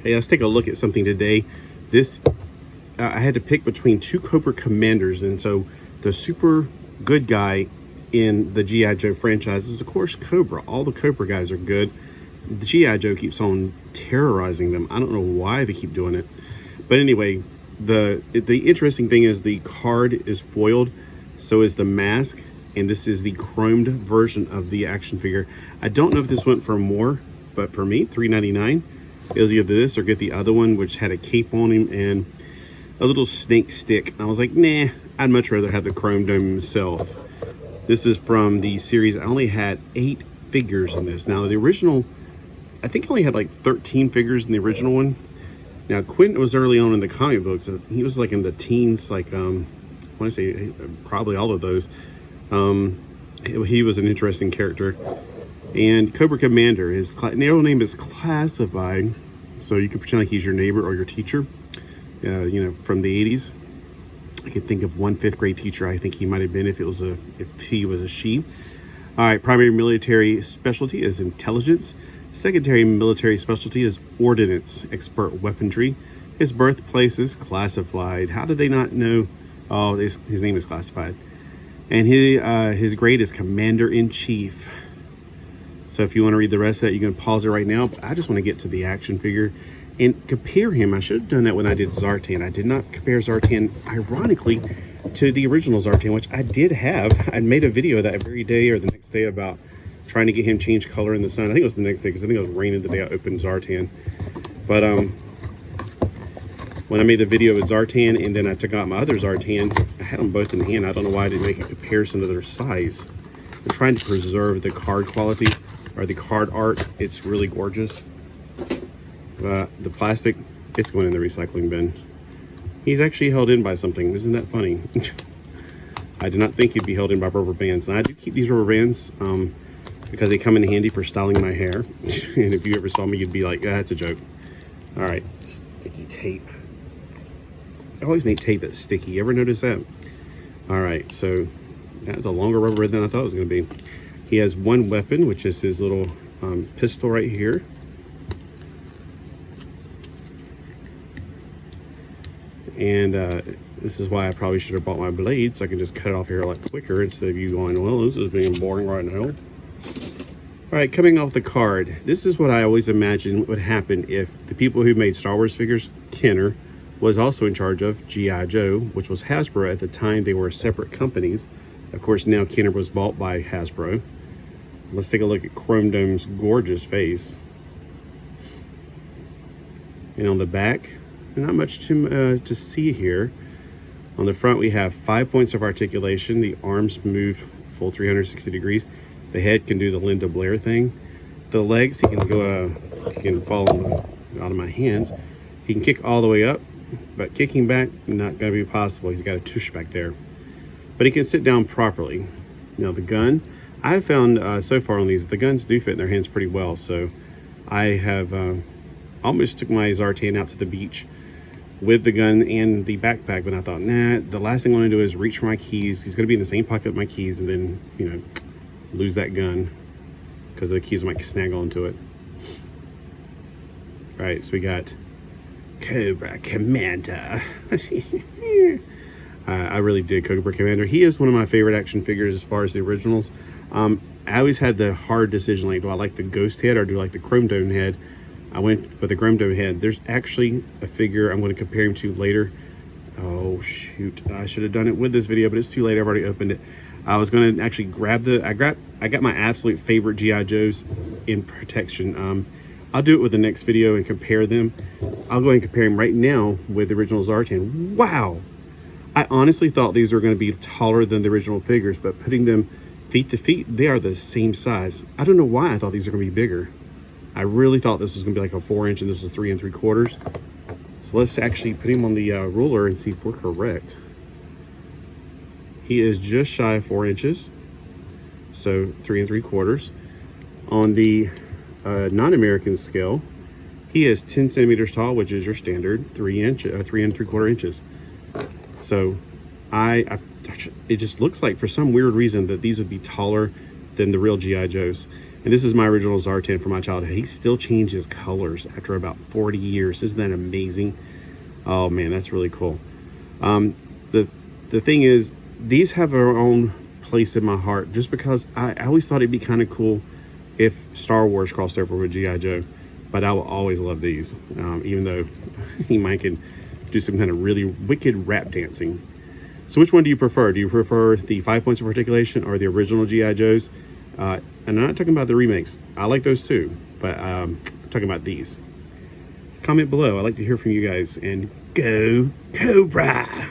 Hey, let's take a look at something today. This, I had to pick between two Cobra commanders, and so the super good guy in the G.I. Joe franchise is, of course, Cobra. All the Cobra guys are good. The G.I. Joe keeps on terrorizing them. I don't know why they keep doing it. But anyway, the interesting thing is the card is foiled, so is the mask, and this is the chromed version of the action figure. I don't know if this went for more, but for me, $3.99. It was either this or get the other one, which had a cape on him and a little snake stick. And I was like, nah, I'd much rather have the chrome dome himself. This is from the series. I only had 8 figures in this. Now, the original, I think I only had like 13 figures in the original one. Now, Quentin was early on in the comic books. He was like in the teens, like, I want to say probably all of those. He was an interesting character. And Cobra Commander, his real name is Classified, so you can pretend like he's your neighbor or your teacher, you know, from the 80s. I can think of one 5th grade teacher I think he might have been if he was a she. All right, primary military specialty is intelligence. Secondary military specialty is ordnance, expert weaponry. His birthplace is classified. How did they not know? Oh, his name is Classified. And his grade is Commander-in-Chief. So if you want to read the rest of that, you can pause it right now. But I just want to get to the action figure and compare him. I should have done that when I did Zartan. I did not compare Zartan, ironically, to the original Zartan, which I did have. I made a video that very day or the next day about trying to get him change color in the sun. I think it was the next day because I think it was raining the day I opened Zartan. But when I made the video with Zartan and then I took out my other Zartan, I had them both in hand. I don't know why I didn't make a comparison to their size. I'm trying to preserve the card quality or the card art. It's really gorgeous. The plastic, it's going in the recycling bin. He's actually held in by something. Isn't that funny? I did not think he'd be held in by rubber bands. And I do keep these rubber bands because they come in handy for styling my hair. And if you ever saw me, you'd be like, ah, that's a joke. All right, sticky tape. I always make tape that's sticky. You ever notice that? All right, so that's a longer rubber than I thought it was going to be. He has one weapon, which is his little pistol right here. And this is why I probably should have bought my blade, so I can just cut it off here a lot quicker instead of you going, well, this is being boring right now. All right, coming off the card, this is what I always imagined would happen if the people who made Star Wars figures, Kenner, was also in charge of G.I. Joe, which was Hasbro at the time. They were separate companies. Of course, now Kenner was bought by Hasbro. Let's take a look at Chrome Dome's gorgeous face. And on the back, not much to see here. On the front, we have 5 points of articulation. The arms move full 360 degrees. The head can do the Linda Blair thing. The legs, he can fall out of my hands. He can kick all the way up, but kicking back, not going to be possible. He's got a tush back there. But he can sit down properly. Now the gun, I've found so far on these, the guns do fit in their hands pretty well. So I have almost took my Zartan out to the beach with the gun and the backpack, but I thought, nah, the last thing I want to do is reach for my keys. He's going to be in the same pocket with my keys and then, you know, lose that gun because the keys might snag onto it. All right, so we got Cobra Commander. I really dig Cobra Commander. He is one of my favorite action figures as far as the originals. I always had the hard decision, like, do I like the ghost head or do I like the chrome dome head? I went with the chrome dome head. There's actually a figure I'm going to compare him to later. Oh, shoot. I should have done it with this video, but it's too late. I've already opened it. I was going to actually grab I got my absolute favorite G.I. Joes in protection. I'll do it with the next video and compare them. I'll go ahead and compare him right now with the original Zartan. Wow. I honestly thought these were going to be taller than the original figures, but putting them feet to feet, they are the same size. I don't know why I thought these were going to be bigger. I really thought this was going to be like a 4-inch and this was 3 3/4. So let's actually put him on the ruler and see if we're correct. He is just shy of 4 inches, so 3 3/4. On the non-American scale, he is 10 centimeters tall, which is your standard 3 3/4 inches. So it just looks like for some weird reason that these would be taller than the real G.I. Joes. And this is my original Zartan from my childhood. He still changes colors after about 40 years. Isn't that amazing? Oh man, that's really cool. The thing is, these have their own place in my heart just because I always thought it'd be kind of cool if Star Wars crossed over with G.I. Joe. But I will always love these, even though he might can do some kind of really wicked rap dancing. So which one do you prefer? Do you prefer the 5 points of articulation or the original G.I. Joes? And I'm not talking about the remakes. I like those too, but I'm talking about these. Comment below. I'd like to hear from you guys, and go Cobra!